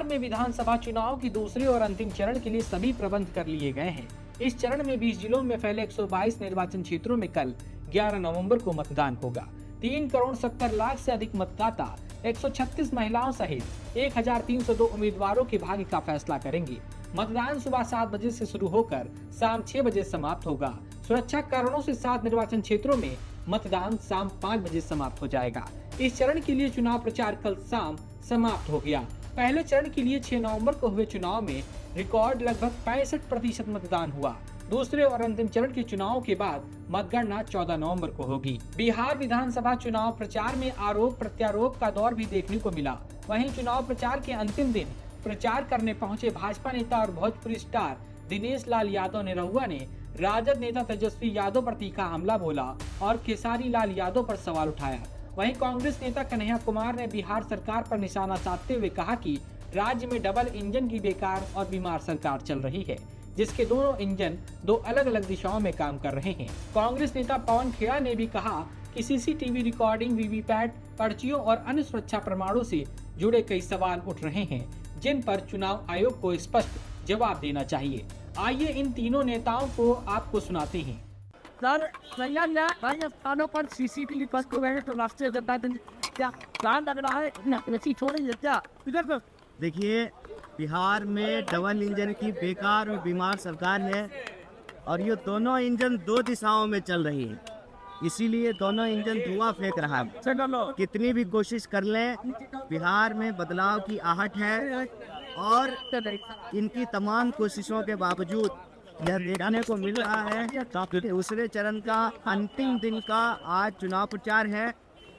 में विधानसभा चुनाव की दूसरे और अंतिम चरण के लिए सभी प्रबंध कर लिए गए हैं। इस चरण में 20 जिलों में फैले 122 निर्वाचन क्षेत्रों में कल 11 नवंबर को मतदान होगा। 3 करोड़ 70 लाख से अधिक मतदाता 136 महिलाओं सहित 1302 उम्मीदवारों के भाग्य का फैसला करेंगे। मतदान सुबह 7 बजे से शुरू होकर शाम 6 बजे समाप्त होगा। सुरक्षा कारणों से 7 निर्वाचन क्षेत्रों में मतदान शाम 5 बजे समाप्त हो जाएगा। इस चरण के लिए चुनाव प्रचार कल शाम समाप्त हो गया। पहले चरण के लिए 6 नवंबर को हुए चुनाव में रिकॉर्ड लगभग 65% मतदान हुआ। दूसरे और अंतिम चरण के चुनाव के बाद मतगणना 14 नवंबर को होगी। बिहार विधानसभा चुनाव प्रचार में आरोप प्रत्यारोप का दौर भी देखने को मिला। वहीं चुनाव प्रचार के अंतिम दिन प्रचार करने पहुंचे भाजपा नेता और भोजपुरी स्टार दिनेश लाल यादव निरहुआ ने राजद नेता तेजस्वी यादव पर तीखा हमला बोला और खेसारी लाल यादव पर सवाल उठाया। वहीं कांग्रेस नेता कन्हैया कुमार ने बिहार सरकार पर निशाना साधते हुए कहा कि राज्य में डबल इंजन की बेकार और बीमार सरकार चल रही है, जिसके दोनों इंजन दो अलग अलग दिशाओं में काम कर रहे हैं। कांग्रेस नेता पवन खेड़ा ने भी कहा कि सीसीटीवी रिकॉर्डिंग, वीवीपैट, पर्चियों और अन्य सुरक्षा प्रमाणों से जुड़े कई सवाल उठ रहे हैं, जिन पर चुनाव आयोग को स्पष्ट जवाब देना चाहिए। आइए इन तीनों नेताओं को आपको सुनाते हैं। सर भाई स्थानों पर सीसीटीवी फर्स्ट को गए तो राष्ट्रीय जनता दल क्या प्लान लग रहा है ऐसी छोड़ी क्या इधर। देखिए, बिहार में डबल इंजन की बेकार और बीमार सरकार है और ये दोनों इंजन दो दिशाओं में चल रही है, इसीलिए दोनों इंजन धुआं फेंक रहा है। कितनी भी कोशिश कर लें, बिहार में बदलाव की आहट है और इनकी तमाम कोशिशों के बावजूद यह देखने को मिल रहा है। दूसरे चरण का अंतिम दिन का आज चुनाव प्रचार है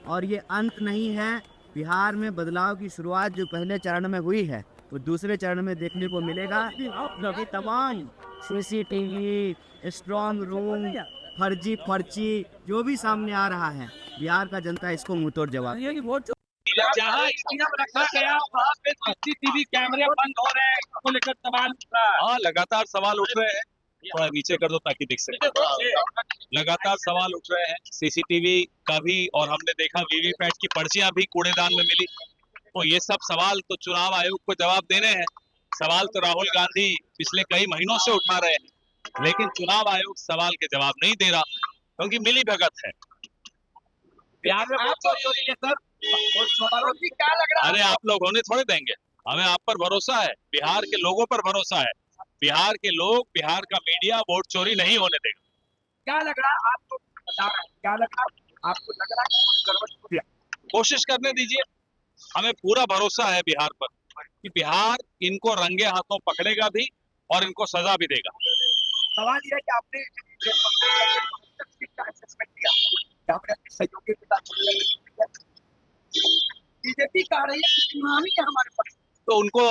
और ये अंत नहीं है। बिहार में बदलाव की शुरुआत जो पहले चरण में हुई है वो दूसरे चरण में देखने को मिलेगा। ये तमाम सीसीटीवी, स्ट्रॉन्ग रूम, फर्जी पर्ची जो भी सामने आ रहा है, बिहार का जनता इसको मुंहतोड़ जवाब। जहाँ रखा गया वहाँ पे सीसीटीवी कैमरे बंद हो रहे हैं, इसको लेकर सवाल उठ रहा है। हाँ, लगातार सवाल उठ रहे हैं। थोड़ा नीचे कर दो ताकि दिख सके। लगातार सवाल उठ रहे हैं सीसीटीवी का भी, और हमने देखा वीवीपैट की पर्चियां भी कूड़ेदान में मिली। तो ये सब सवाल तो चुनाव आयोग को जवाब देने हैं। सवाल तो राहुल गांधी पिछले कई महीनों से उठा रहे हैं, लेकिन चुनाव आयोग सवाल के जवाब नहीं दे रहा क्योंकि मिली भगत है। बिहार में बहुत चोरी हो रही है सर। क्या लग रहा है? अरे आप लोग होने थोड़े देंगे, हमें आप पर भरोसा है, बिहार के लोगों पर भरोसा है। बिहार के लोग, बिहार का मीडिया वोट चोरी नहीं होने देगा। क्या लग रहा है आपको? बता रहे हैं क्या लग रहा है आपको? लग रहा है कोशिश करने दीजिए, हमें पूरा भरोसा है बिहार पर कि बिहार इनको रंगे हाथों पकड़ेगा भी और इनको सजा भी देगा। सवाल यह है कि आपने बीजेपी कह रही है हमारे पास, तो उनको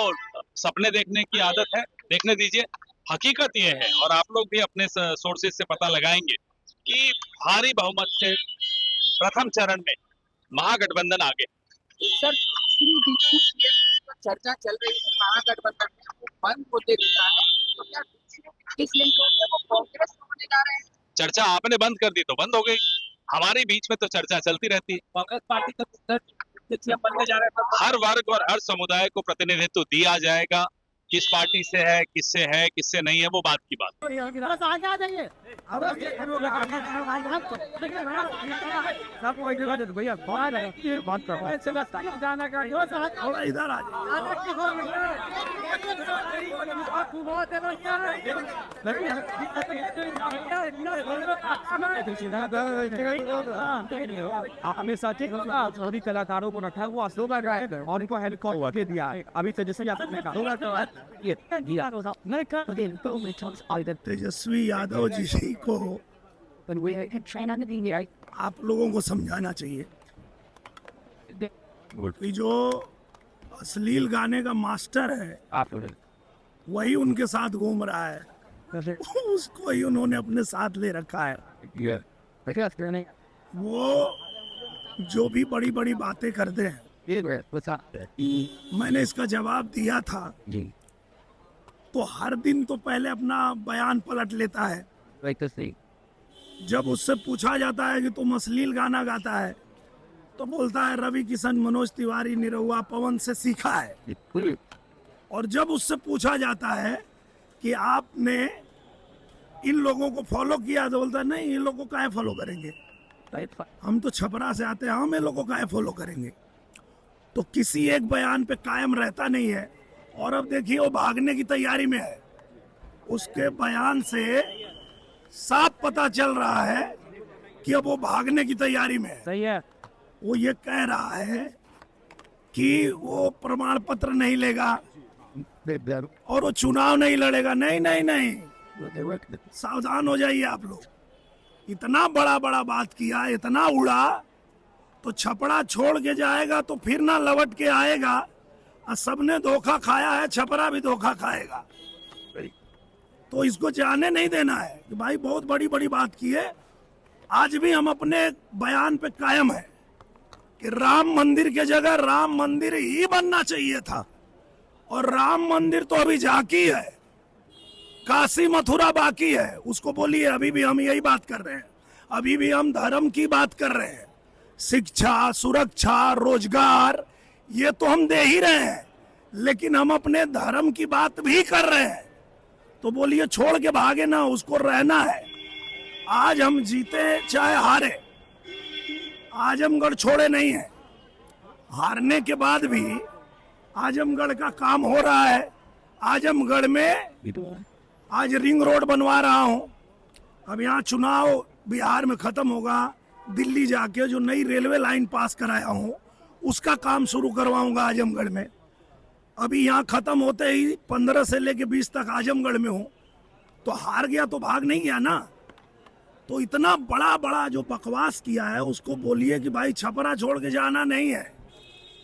सपने देखने की आदत है, देखने दीजिए। हकीकत ये है, और आप लोग भी अपने सोर्सेज से पता लगाएंगे कि भारी बहुमत से प्रथम चरण में महागठबंधन आगे। सर, चर्चा चल रही है महागठबंधन बंद को देख रहा है, तो क्या किस लिंक वो कांग्रेस होने जा रहे हैं? चर्चा आपने बंद कर दी तो बंद हो गई। हमारे बीच में तो चर्चा चलती रहती है। कांग्रेस पार्टी का बनने जा रहा है। हर वर्ग और हर समुदाय को प्रतिनिधित्व दिया जाएगा। किस पार्टी से है, किससे नहीं है, वो बात की बात। हमेशा सभी कलाकारों को रखा हुआ और इनको हेलीकॉप्टर दिया है। अभी तो जैसे तेजस्वी यादव जी को आप लोगों को समझाना चाहिए कि जो अश्लील गाने का मास्टर है वही उनके साथ घूम रहा है, उसको ही उन्होंने अपने साथ ले रखा है। वो जो भी बड़ी बड़ी बातें करते हैं, मैंने इसका जवाब दिया था, तो हर दिन तो पहले अपना बयान पलट लेता है। जब उससे पूछा जाता है कि तुम अश्लील गाना गाता है तो बोलता है रवि किशन, मनोज तिवारी, निरहुआ, पवन से सीखा है। और जब उससे पूछा जाता है कि आपने इन लोगों को फॉलो किया तो बोलता है नहीं, इन लोगों को काहे फॉलो करेंगे, हम तो छपरा से आते हैं, हम इन लोगों को काहे फॉलो करेंगे। तो किसी एक बयान पे कायम रहता नहीं है। और अब देखिए वो भागने की तैयारी में है। उसके बयान से साफ पता चल रहा है कि अब वो भागने की तैयारी में है। सही है। वो ये कह रहा है कि वो प्रमाण पत्र नहीं लेगा और वो चुनाव नहीं लड़ेगा। नहीं नहीं नहीं, सावधान हो जाइए आप लोग। इतना बड़ा बड़ा बात किया, इतना उड़ा, तो छपरा छोड़ के जाएगा तो फिर ना लौट के आएगा। और सबने धोखा खाया है, छपरा भी धोखा खाएगा। तो इसको जाने नहीं देना है कि भाई बहुत बड़ी बड़ी बात की है। आज भी हम अपने बयान पे कायम है कि राम मंदिर के जगह राम मंदिर ही बनना चाहिए था। और राम मंदिर तो अभी झांकी है, काशी मथुरा बाकी है। उसको बोलिए, अभी भी हम यही बात कर रहे हैं। अभी भी हम धर्म की बात कर रहे हैं। शिक्षा, सुरक्षा, रोजगार, ये तो हम दे ही रहे हैं, लेकिन हम अपने धर्म की बात भी कर रहे हैं। तो बोलिए छोड़ के भागे ना, उसको रहना है। आज हम जीते चाहे हारे, आजमगढ़ छोड़े नहीं है। हारने के बाद भी आजमगढ़ का काम हो रहा है। आजमगढ़ में आज रिंग रोड बनवा रहा हूं। अब यहाँ चुनाव बिहार में खत्म होगा, दिल्ली जाके जो नई रेलवे लाइन पास कराया हूं उसका काम शुरू करवाऊंगा आजमगढ़ में। अभी यहाँ खत्म होते ही 15 से लेके 20 तक आजमगढ़ में हूँ। तो हार गया तो भाग नहीं गया ना। तो इतना बड़ा बड़ा जो बकवास किया है उसको बोलिए कि भाई छपरा छोड़ के जाना नहीं है।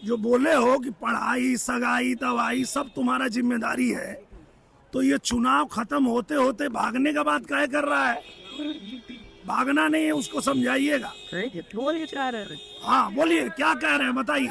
जो बोले हो कि पढ़ाई, सगाई, दवाई सब तुम्हारा जिम्मेदारी है, तो ये चुनाव खत्म होते होते भागने का बात काहे कर रहा है? भागना नहीं है, उसको समझाइएगा। हाँ बोलिए, क्या कह रहे हैं बताइए।